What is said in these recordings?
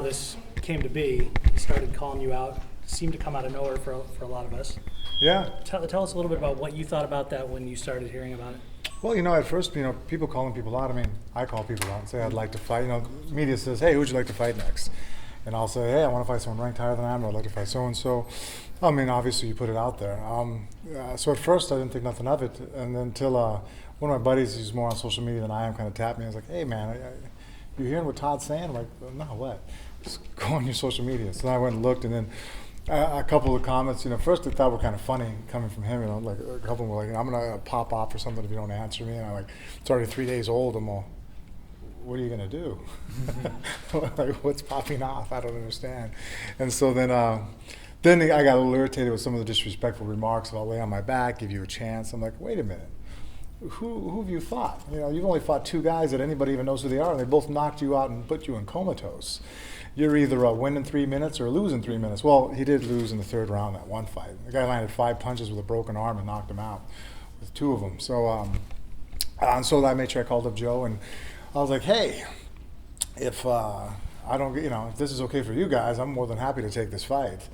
this came to be. He started calling you out. Seemed to come out of nowhere for a lot of us. Yeah. Tell us a little bit about what you thought about that when you started hearing about it. Well, at first, people calling people out. I mean, I call people out and say I'd like to fight. Media says, hey, who'd you like to fight next? And I'll say, hey, I want to fight someone ranked higher than I am, or I'd like to fight so-and-so. I mean, obviously, you put it out there. So at first, I didn't think nothing of it. And then until one of my buddies, who's more on social media than I am, kind of tapped me. I was like, hey, man, you hearing what Todd's saying? I'm like, no, what? Just go on your social media. So then I went and looked, and then a couple of comments, first I thought were kind of funny coming from him, like a couple of them were like, I'm going to pop off or something if you don't answer me. And I'm like, it's already 3 days old. I'm all, what are you going to do? Like, what's popping off? I don't understand. And so then I got a little irritated with some of the disrespectful remarks about lay on my back, give you a chance. I'm like, wait a minute. Who have you fought? You've only fought 2 guys that anybody even knows who they are, and they both knocked you out and put you in comatose. You're either winning 3 minutes or losing 3 minutes. Well, he did lose in the 3rd round that one fight. The guy landed 5 punches with a broken arm and knocked him out with 2 of them. So, and so I made sure I called up Joe, and I was like, hey, if I don't, if this is okay for you guys, I'm more than happy to take this fight.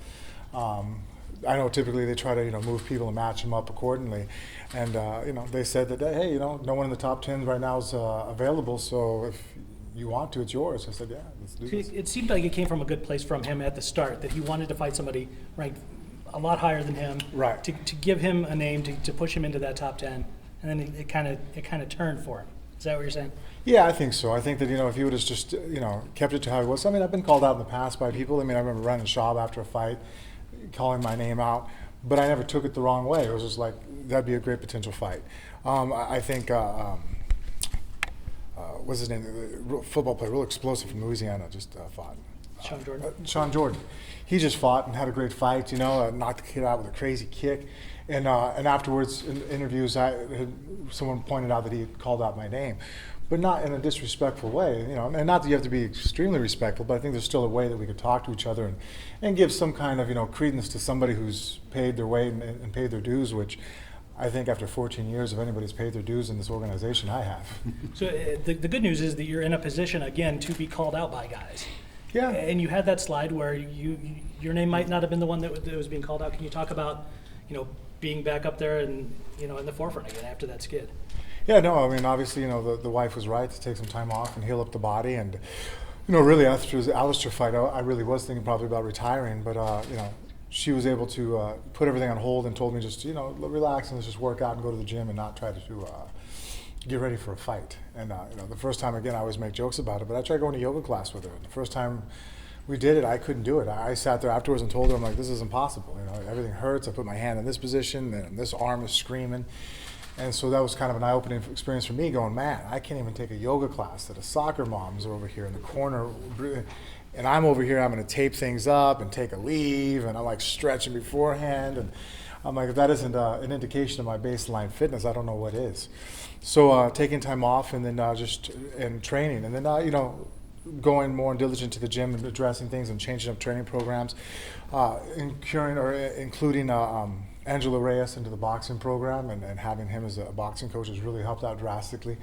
I know typically they try to move people and match them up accordingly, and they said that hey, no one in the top 10 right now is available, so if you want to, it's yours. I said, yeah, let's do this. It seemed like it came from a good place from him at the start, that he wanted to fight somebody ranked a lot higher than him, right? To give him a name, to push him into that top 10, and then it kind of turned for him. Is that what you're saying? Yeah, I think so. I think that if he would have just kept it to how it was. I mean, I've been called out in the past by people. I mean, I remember running Schaub after a fight, calling my name out, but I never took it the wrong way. It was just like, that'd be a great potential fight. I think, what's his name? The football player, real explosive from Louisiana, just fought. Sean Jordan. Sean Jordan. He just fought and had a great fight, knocked the kid out with a crazy kick. And afterwards, in interviews, someone pointed out that he had called out my name, but not in a disrespectful way, and not that you have to be extremely respectful, but I think there's still a way that we could talk to each other and give some kind of, credence to somebody who's paid their way and paid their dues, which I think after 14 years, if anybody's paid their dues in this organization, I have. So the good news is that you're in a position, again, to be called out by guys. Yeah. And you had that slide where your name might not have been the one that was being called out. Can you talk about, being back up there and, in the forefront again after that skid? Yeah, no, I mean, obviously, the wife was right to take some time off and heal up the body. And, really after the Alistair fight, I really was thinking probably about retiring. But, she was able to put everything on hold and told me just, relax and let's just work out and go to the gym and not try to get ready for a fight. And, the first time, again, I always make jokes about it, but I tried going to yoga class with her. And the first time we did it, I couldn't do it. I sat there afterwards and told her, I'm like, this is impossible. Everything hurts. I put my hand in this position and this arm is screaming. And so that was kind of an eye-opening experience for me going, man, I can't even take a yoga class that a soccer mom's over here in the corner. And I'm over here, I'm going to tape things up and take a leave, and I'm like stretching beforehand. And I'm like, if that isn't an indication of my baseline fitness, I don't know what is. So taking time off and then just in training. And then, going more diligent to the gym and addressing things and changing up training programs, including Angelo Reyes into the boxing program and having him as a boxing coach has really helped out drastically.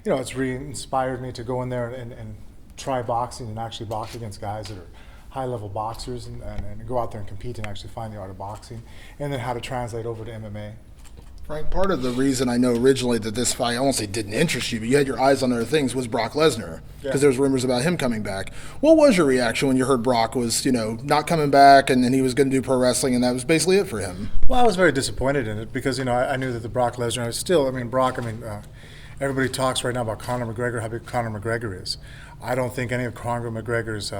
It's re-inspired me to go in there and try boxing and actually box against guys that are high-level boxers and go out there and compete and actually find the art of boxing, and then how to translate over to MMA. Frank, part of the reason I know originally that this fight, I won't say didn't interest you, but you had your eyes on other things, was Brock Lesnar, because there was rumors about him coming back. What was your reaction when you heard Brock was, not coming back and he was going to do pro wrestling and that was basically it for him? Well, I was very disappointed in it because, I knew that the Brock Lesnar was still, everybody talks right now about Conor McGregor, how big Conor McGregor is. I don't think any of Conor McGregor's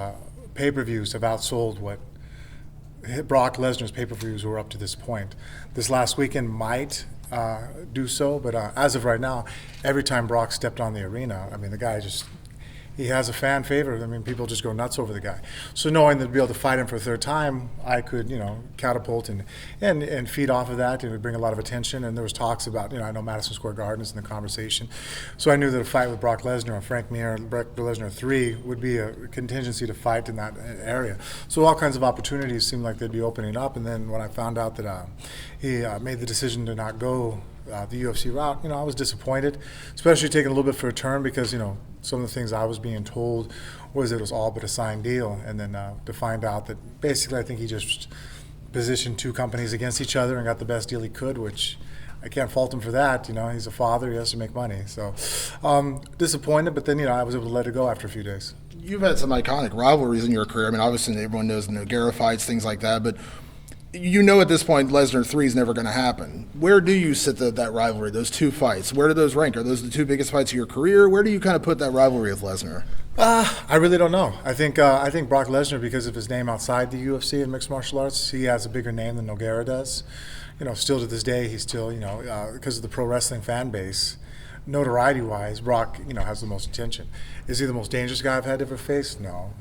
pay-per-views have outsold what Brock Lesnar's pay-per-views were up to this point. This last weekend might do so, but as of right now, every time Brock stepped on the arena, the guy he has a fan favorite. People just go nuts over the guy. So knowing that to be able to fight him for a 3rd time, I could, catapult and feed off of that. It would bring a lot of attention. And there was talks about, I know Madison Square Garden is in the conversation. So I knew that a fight with Brock Lesnar or Frank Mir, Brock Lesnar 3 would be a contingency to fight in that area. So all kinds of opportunities seemed like they'd be opening up. And then when I found out that he made the decision to not go the UFC route, I was disappointed, especially taking a little bit for a turn because, some of the things I was being told was it was all but a signed deal, and then to find out that basically I think he just positioned two companies against each other and got the best deal he could, which I can't fault him for that. He's a father, he has to make money. So disappointed, but then I was able to let it go after a few days. You've had some iconic rivalries in your career. I mean, obviously everyone knows the Nogueira fights, things like that, but at this point Lesnar 3 is never going to happen. Where do you sit that rivalry, those two fights? Where do those rank? Are those the two biggest fights of your career? Where do you kind of put that rivalry with Lesnar? I really don't know. I think Brock Lesnar, because of his name outside the UFC and mixed martial arts, he has a bigger name than Nogueira does. Still to this day, he's still, because of the pro wrestling fan base, notoriety-wise, Brock, has the most attention. Is he the most dangerous guy I've had to ever face? No.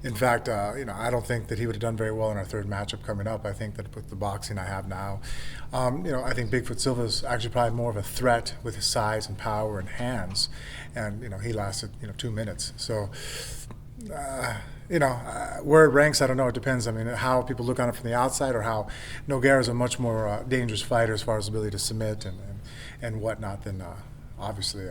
In fact, I don't think that he would have done very well in our third matchup coming up. I think that with the boxing I have now, I think Bigfoot Silva is actually probably more of a threat with his size and power and hands, and he lasted 2 minutes. So. Where it ranks, I don't know. It depends. I mean, how people look on it from the outside, or how Nogueira is a much more dangerous fighter as far as ability to submit and whatnot than obviously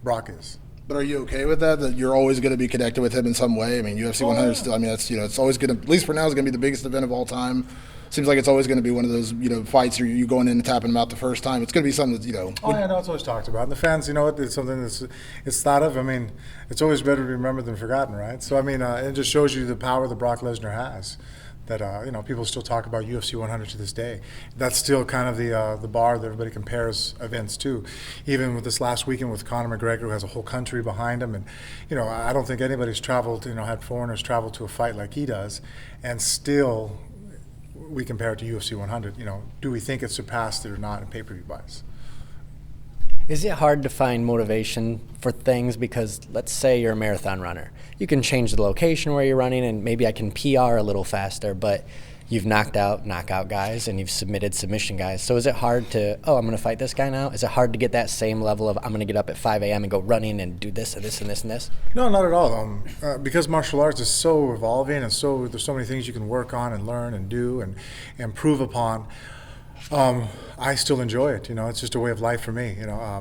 Brock is. But are you okay with that? That you're always going to be connected with him in some way? I mean, UFC 100 still. I mean, that's it's always going to, at least for now, is going to be the biggest event of all time. Seems like it's always going to be one of those fights where you going in and tapping them out the first time. It's going to be something that Oh yeah, no, it's always talked about. And the fans, it's something it's thought of. I mean, it's always better to be remembered than forgotten, right? So I mean, it just shows you the power that Brock Lesnar has. That people still talk about UFC 100 to this day. That's still kind of the bar that everybody compares events to. Even with this last weekend with Conor McGregor, who has a whole country behind him, and I don't think anybody's traveled, had foreigners travel to a fight like he does, and still we compare it to UFC 100. Do we think it surpassed it or not in pay-per-view buys? Is it hard to find motivation for things? Because let's say you're a marathon runner. You can change the location where you're running, and maybe I can PR a little faster, but you've knockout guys and you've submitted submission guys. So is it hard to, I'm going to fight this guy now? Is it hard to get that same level of, I'm going to get up at 5 a.m. and go running and do this and this and this and this? No, not at all. Because martial arts is so evolving, and there's so many things you can work on and learn and do and improve upon. I still enjoy it. It's just a way of life for me. I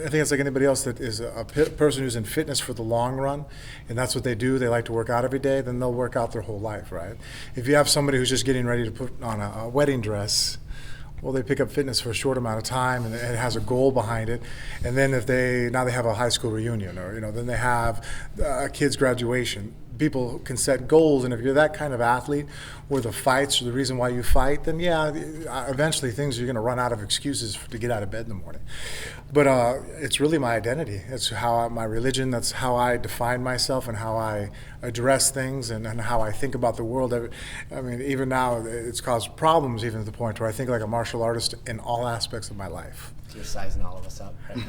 think it's like anybody else that is a person who's in fitness for the long run, and that's what they do. They like to work out every day. Then they'll work out their whole life, right? If you have somebody who's just getting ready to put on a wedding dress, well, they pick up fitness for a short amount of time, and it has a goal behind it. And then now they have a high school reunion, or then they have a kid's graduation. People can set goals, and if you're that kind of athlete where the fights are the reason why you fight, then eventually you're going to run out of excuses to get out of bed in the morning. But it's really my identity. It's my religion. That's how I define myself and how I address things and how I think about the world. I mean, even now, it's caused problems even to the point where I think like a martial artist in all aspects of my life. You're sizing all of us up right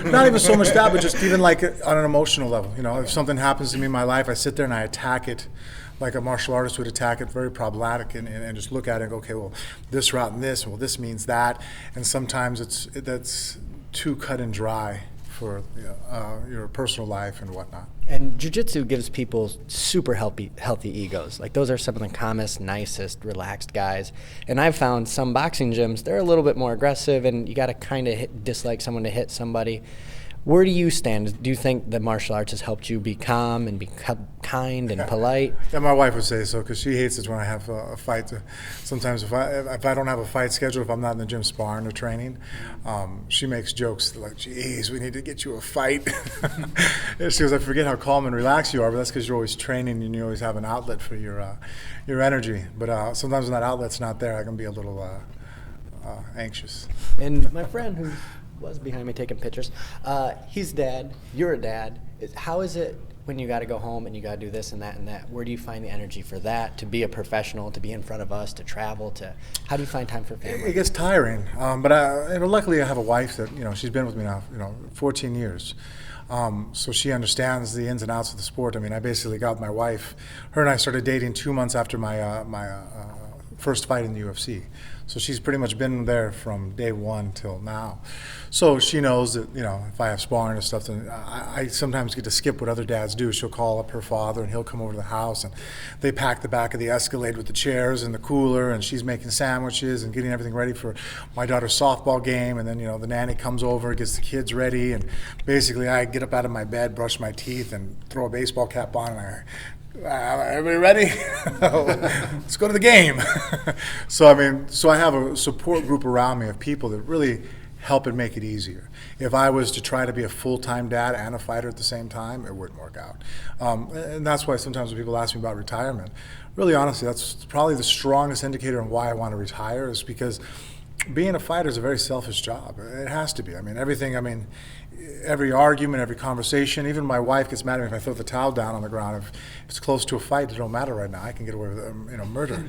now. Not even so much that, but just even like on an emotional level. If something happens to me in my life, I sit there and I attack it like a martial artist would attack it, very problematic, and just look at it and go, okay, well, this route and this, well, this means that. And sometimes that's too cut and dry for your personal life and whatnot. And jiu-jitsu gives people super healthy egos. Like, those are some of the calmest, nicest, relaxed guys. And I've found some boxing gyms, they're a little bit more aggressive, and you got to kind of dislike someone to hit somebody. Where do you stand? Do you think the martial arts has helped you be calm and be kind and polite? Yeah, my wife would say so, because she hates it when I have a fight. Sometimes if I don't have a fight scheduled, if I'm not in the gym sparring or training, she makes jokes like, geez, we need to get you a fight. She goes, I forget how calm and relaxed you are, but that's because you're always training and you always have an outlet for your energy. But sometimes when that outlet's not there, I can be a little anxious. And my friend who was behind me taking pictures, he's dad, you're a dad. How is it when you got to go home and you got to do this and that and that? Where do you find the energy for that, to be a professional, to be in front of us, to travel, how do you find time for family? It gets tiring, but luckily I have a wife that, she's been with me now, 14 years. So she understands the ins and outs of the sport. I mean, I basically got my wife, her and I started dating 2 months after my first fight in the UFC. So she's pretty much been there from day one till now. So she knows that, if I have sparring or stuff, then I sometimes get to skip what other dads do. She'll call up her father and he'll come over to the house, and they pack the back of the Escalade with the chairs and the cooler, and she's making sandwiches and getting everything ready for my daughter's softball game. And then, the nanny comes over, gets the kids ready, and basically I get up out of my bed, brush my teeth, and throw a baseball cap on, and everybody ready? Let's go to the game. So I have a support group around me of people that really help it make it easier. If I was to try to be a full-time dad and a fighter at the same time, it wouldn't work out. And that's why sometimes when people ask me about retirement, really honestly, that's probably the strongest indicator on why I want to retire, is because being a fighter is a very selfish job. It has to be. Every argument, every conversation, even my wife gets mad at me if I throw the towel down on the ground. If it's close to a fight, it don't matter right now. I can get away with murder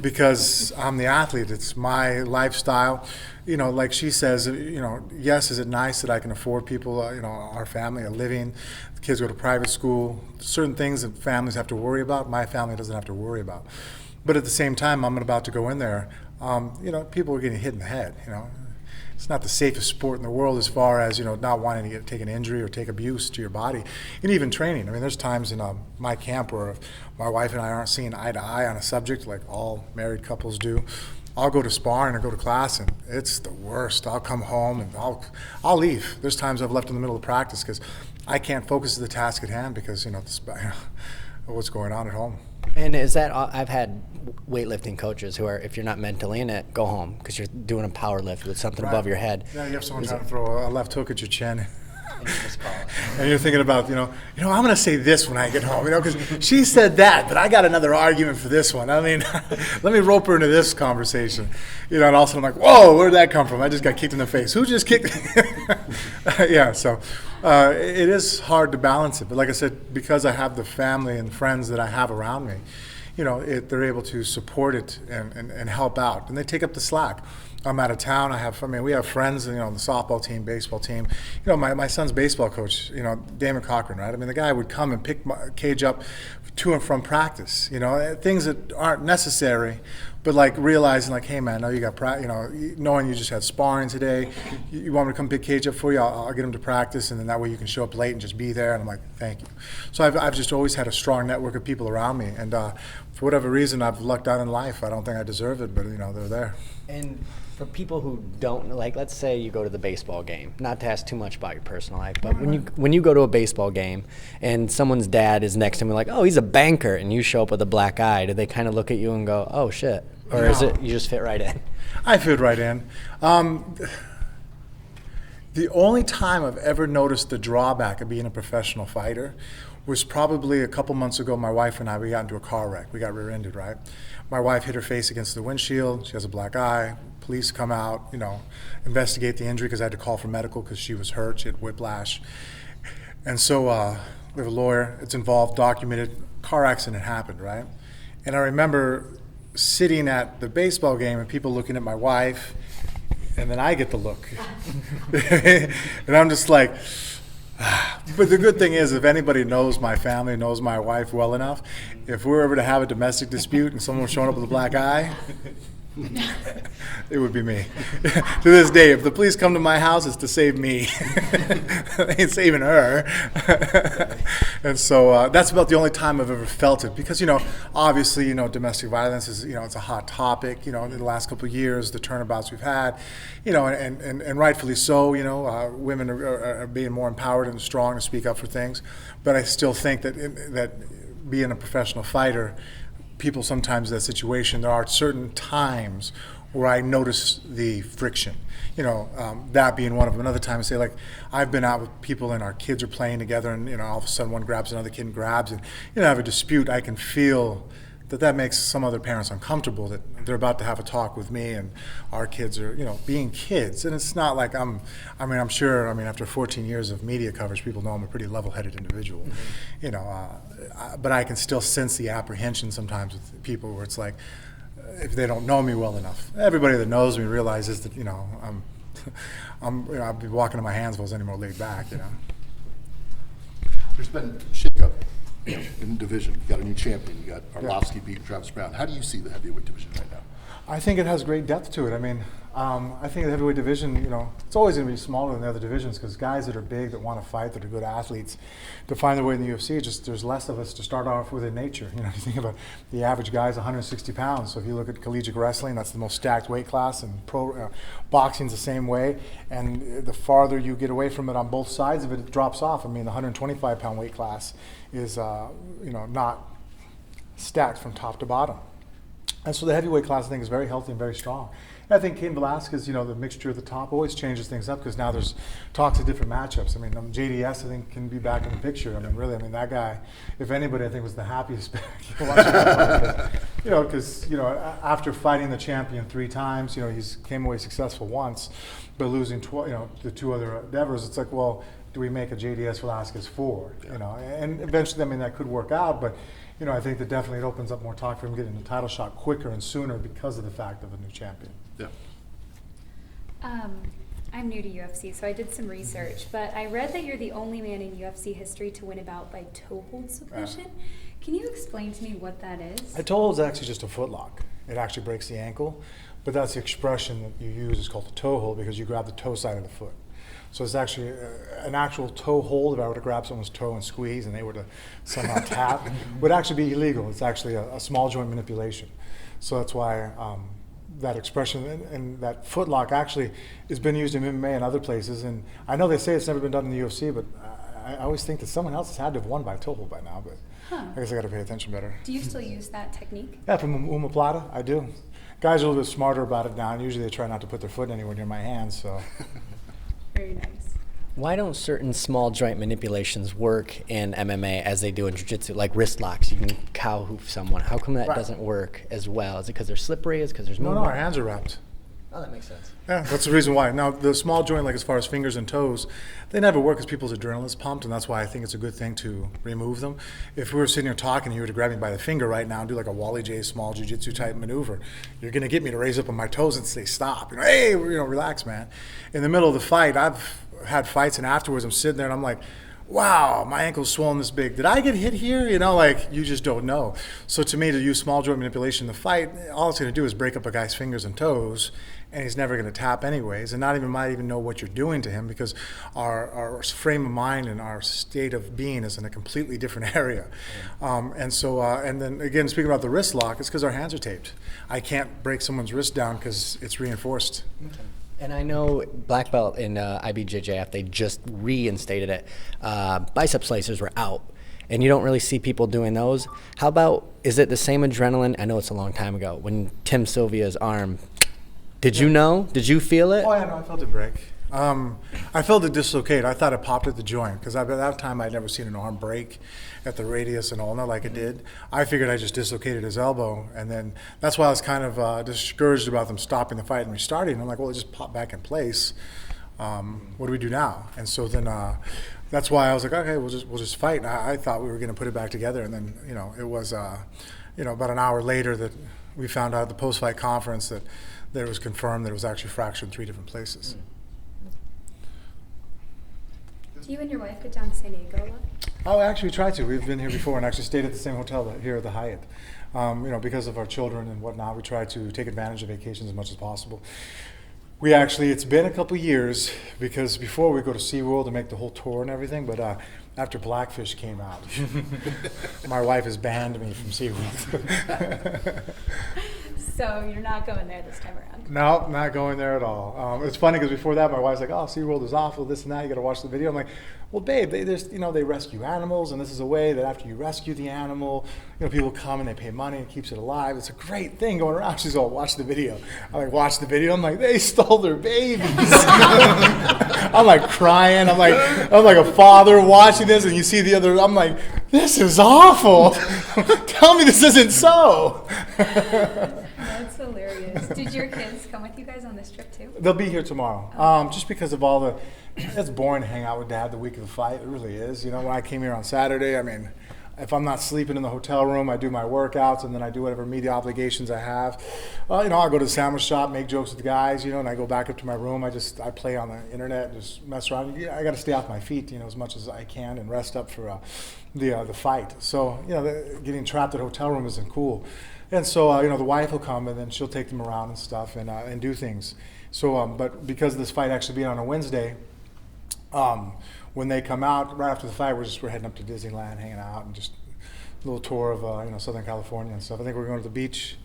because I'm the athlete. It's my lifestyle. Like she says, yes, is it nice that I can afford people, our family, a living, the kids go to private school, certain things that families have to worry about, my family doesn't have to worry about. But at the same time, I'm about to go in there, people are getting hit in the head, It's not the safest sport in the world as far as, not wanting to take an injury or take abuse to your body. And even training. There's times in my camp where my wife and I aren't seeing eye to eye on a subject like all married couples do. I'll go to sparring or go to class, and it's the worst. I'll come home and I'll leave. There's times I've left in the middle of practice because I can't focus on the task at hand because, what's going on at home. And is that, I've had weightlifting coaches who are, if you're not mentally in it, go home because you're doing a power lift with something above your head. Yeah, you have someone trying to throw a left hook at your chin. And you just call it. And you're thinking about, I'm going to say this when I get home, because she said that, but I got another argument for this one. Let me rope her into this conversation. And all of a sudden I'm like, whoa, where did that come from? I just got kicked in the face. Who just kicked? Yeah, so it is hard to balance it. But like I said, because I have the family and friends that I have around me, they're able to support it and help out. And they take up the slack. I'm out of town. We have friends, on the softball team, baseball team. My son's baseball coach, Damon Cochran, right? The guy would come and pick my cage up to and from practice, things that aren't necessary, but like realizing like, hey man, now you got knowing you just had sparring today, you want me to come pick cage up for you, I'll get him to practice, and then that way you can show up late and just be there. And I'm like, thank you. So I've just always had a strong network of people around me, and for whatever reason, I've lucked out in life. I don't think I deserve it, but they're there. And for people who don't, like, let's say you go to the baseball game, not to ask too much about your personal life, but when you go to a baseball game and someone's dad is next to him, like, oh, he's a banker, and you show up with a black eye, do they kind of look at you and go, oh shit? Or is it you just fit right in? I fit right in. The only time I've ever noticed the drawback of being a professional fighter was probably a couple months ago. My wife and I, we got into a car wreck. We got rear-ended, right? My wife hit her face against the windshield. She has a black eye. Police come out, investigate the injury because I had to call for medical because she was hurt. She had whiplash. And so we have a lawyer. It's involved, documented. Car accident happened, right? And I remember sitting at the baseball game and people looking at my wife, and then I get the look. And I'm just like, but the good thing is, if anybody knows my family, knows my wife well enough, if we're ever to have a domestic dispute and someone's showing up with a black eye, it would be me. To this day, if the police come to my house, it's to save me. They ain't saving her. And so that's about the only time I've ever felt it. Because, obviously, domestic violence is, it's a hot topic. In the last couple of years, the turnabouts we've had, and rightfully so, women are being more empowered and strong to speak up for things. But I still think that being a professional fighter, people sometimes in that situation, there are certain times where I notice the friction, that being one of them. Another time I say, like, I've been out with people and our kids are playing together and, all of a sudden one grabs another kid and grabs and, have a dispute. I can feel that makes some other parents uncomfortable, that they're about to have a talk with me and our kids are, being kids. And it's not like I'm sure, after 14 years of media coverage, people know I'm a pretty level-headed individual, but I can still sense the apprehension sometimes with people where it's like, if they don't know me well enough. Everybody that knows me realizes that, I'll be walking on my hands if I was any more laid back, There's been shakeup in the division. You got a new champion. You got Arlovsky beating Travis Brown. How do you see the heavyweight division right now? I think it has great depth to it. I mean, I think the heavyweight division, it's always going to be smaller than the other divisions because guys that are big, that want to fight, that are good athletes, to find their way in the UFC, there's less of us to start off with in nature. You think about the average guy's 160 pounds. So if you look at collegiate wrestling, that's the most stacked weight class, and pro boxing's the same way. And the farther you get away from it on both sides of it, it drops off. I mean, the 125-pound weight class is, not stacked from top to bottom. And so the heavyweight class, I think, is very healthy and very strong. And I think Cain Velasquez, the mixture at the top always changes things up because now there's talks of different matchups. I mean, JDS, I think, can be back in the picture. I mean, really, that guy, if anybody, I think, was the happiest because, after fighting the champion 3 times, he's came away successful once, but losing, the 2 other endeavors, it's like, well, do we make a JDS Velasquez 4? And eventually, that could work out, but I think that definitely it opens up more talk for him getting the title shot quicker and sooner because of the fact of a new champion. Yeah. I'm new to UFC, so I did some research, but I read that you're the only man in UFC history to win a bout by toe hold submission. Can you explain to me what that is? A toe hold is actually just a foot lock. It actually breaks the ankle, but that's the expression that you use. It's called the toe hold because you grab the toe side of the foot. So it's actually an actual toe hold. If I were to grab someone's toe and squeeze and they were to somehow tap, would actually be illegal. It's actually a small joint manipulation. So that's why that expression and that foot lock actually has been used in MMA and other places. And I know they say it's never been done in the UFC, but I always think that someone else has had to have won by a toe hold by now. But I guess I got to pay attention better. Do you still use that technique? Yeah, from Uma Plata, I do. Guys are a little bit smarter about it now, and usually they try not to put their foot anywhere near my hands. So. Very nice. Why don't certain small joint manipulations work in MMA as they do in jiu-jitsu, like wrist locks? You can cow hoof someone. How come that doesn't work as well? Is it because they're slippery? Is it because there's movement? No, our hands are wrapped. Oh, that makes sense. Yeah, that's the reason why. Now, the small joint, like as far as fingers and toes, they never work because people's adrenaline is pumped, and that's why I think it's a good thing to remove them. If we were sitting here talking and you were to grab me by the finger right now and do like a Wally J small jiu-jitsu type maneuver, you're going to get me to raise up on my toes and say stop. Hey, relax, man. In the middle of the fight, I've had fights, and afterwards I'm sitting there and I'm like, wow, my ankle's swollen this big. Did I get hit here? You just don't know. So to me, to use small joint manipulation in the fight, all it's going to do is break up a guy's fingers and toes, and he's never going to tap anyways, and might even know what you're doing to him because our frame of mind and our state of being is in a completely different area. And then again, speaking about the wrist lock, it's because our hands are taped. I can't break someone's wrist down because it's reinforced. Okay. And I know black belt in IBJJF, they just reinstated it. Bicep slicers were out, and you don't really see people doing those. How about, is it the same adrenaline? I know it's a long time ago, when Tim Sylvia's arm, did you know? Did you feel it? Oh, yeah, no, I felt it break. I felt it dislocate. I thought it popped at the joint because at that time I'd never seen an arm break at the radius and ulna like it did. I figured I just dislocated his elbow, and then that's why I was kind of discouraged about them stopping the fight and restarting. I'm like, well, it just popped back in place. What do we do now? And so then that's why I was like, okay, we'll just fight. And I thought we were going to put it back together, and then it was about an hour later that we found out at the post-fight conference that it was confirmed that it was actually fractured in 3 different places. Do you and your wife get down to San Diego a lot? Oh, actually, we tried to. We've been here before and actually stayed at the same hotel here at the Hyatt. Because of our children and whatnot, we try to take advantage of vacations as much as possible. It's been a couple years because before we go to SeaWorld to make the whole tour and everything, but after Blackfish came out, my wife has banned me from SeaWorld. So you're not going there this time around? No, not going there at all. It's funny because before that, my wife's like, "Oh, SeaWorld is awful, this and that. You got to watch the video." I'm like, "Well, babe, they rescue animals, and this is a way that after you rescue the animal, people come and they pay money and it keeps it alive. It's a great thing going around." She's all, "Watch the video." I'm like, "Watch the video." I'm like, "They stole their babies." I'm like crying. I'm like a father watching this, and you see the other. I'm like, "This is awful." Tell me this isn't so. That's hilarious. Did your kids come with you guys on this trip too? They'll be here tomorrow. Just because of all the, it's boring to hang out with Dad the week of the fight. It really is. When I came here on Saturday, if I'm not sleeping in the hotel room, I do my workouts and then I do whatever media obligations I have. I'll go to the sandwich shop, make jokes with the guys, and I go back up to my room. I play on the internet, just mess around. I got to stay off my feet, as much as I can and rest up for the fight. So, getting trapped at a hotel room isn't cool. And so, the wife will come and then she'll take them around and stuff and do things. So, but because of this fight actually being on a Wednesday, when they come out right after the fight, we're heading up to Disneyland, hanging out, and just a little tour of Southern California and stuff. I think we're going to the beach.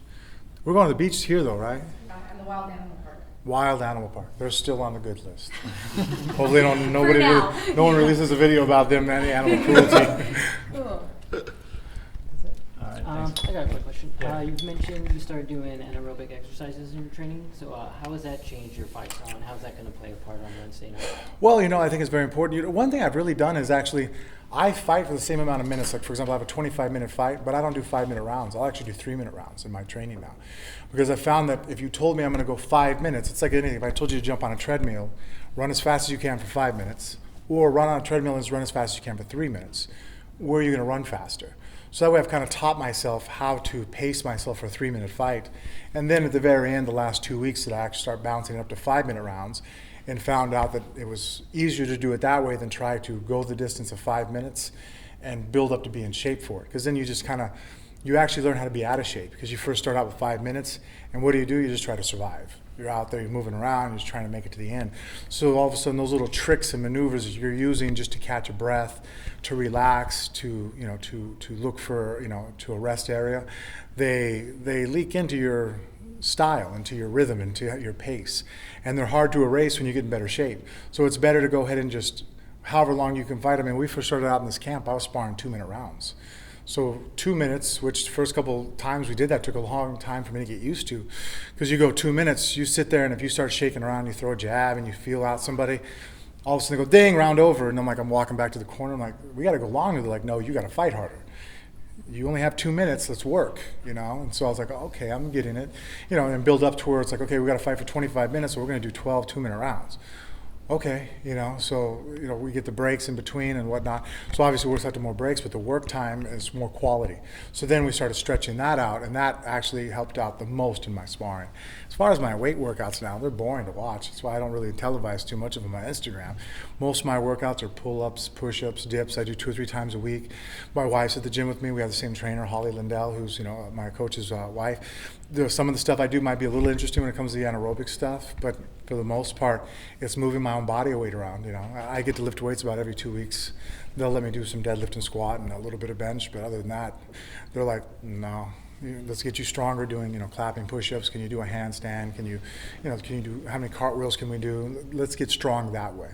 We're going to the beach here though, right? And the wild animal park. Wild Animal Park. They're still on the good list. Hopefully, no one releases a video about them any animal cruelty. Cool. I got a quick question. You've mentioned you started doing anaerobic exercises in your training. So how has that changed your fight style, and how's that going to play a part on Wednesday night? Well, I think it's very important. One thing I've really done is actually, I fight for the same amount of minutes. Like, for example, I have a 25-minute fight, but I don't do 5-minute rounds. I'll actually do 3-minute rounds in my training now. Because I found that if you told me I'm going to go 5 minutes, it's like anything. If I told you to jump on a treadmill, run as fast as you can for 5 minutes, or run on a treadmill and run as fast as you can for 3 minutes, where are you going to run faster? So that way I've kind of taught myself how to pace myself for a 3-minute fight. And then at the very end, the last 2 weeks, that I actually start bouncing up to 5-minute rounds, and found out that it was easier to do it that way than try to go the distance of 5 minutes and build up to be in shape for it. Because then you just you actually learn how to be out of shape, because you first start out with 5 minutes, and what do? You just try to survive. You're out there, you're moving around, you're just trying to make it to the end. So all of a sudden, those little tricks and maneuvers you're using just to catch a breath, to relax, to look for, to a rest area, they leak into your style, into your rhythm, into your pace, and they're hard to erase when you get in better shape. So it's better to go ahead and just, however long you can fight. I mean, we first started out in this camp, I was sparring 2-minute rounds. So 2 minutes, which the first couple times we did that took a long time for me to get used to, because you go 2 minutes, you sit there, and if you start shaking around, you throw a jab and you feel out somebody, all of a sudden they go, ding, round over, and I'm walking back to the corner, I'm like, we got to go longer. They're like, no, you got to fight harder. You only have 2 minutes, let's work, And so I was like, okay, I'm getting it, and build up to where it's like, okay, we got to fight for 25 minutes, so we're going to do 12 2-minute rounds. Okay, so we get the breaks in between and whatnot. So obviously we're after more breaks, but the work time is more quality. So then we started stretching that out, and that actually helped out the most in my sparring. As far as my weight workouts now, they're boring to watch. That's why I don't really televise too much of them on Instagram. Most of my workouts are pull-ups, push-ups, dips. I do 2 or 3 times a week. My wife's at the gym with me. We have the same trainer, Holly Lindell, who's my coach's wife. Some of the stuff I do might be a little interesting when it comes to the anaerobic stuff, but for the most part, it's moving my own body weight around. I get to lift weights about every 2 weeks. They'll let me do some deadlift and squat and a little bit of bench, but other than that, they're like, no, let's get you stronger doing, clapping push-ups. Can you do a handstand? Can you do, how many cartwheels can we do? Let's get strong that way.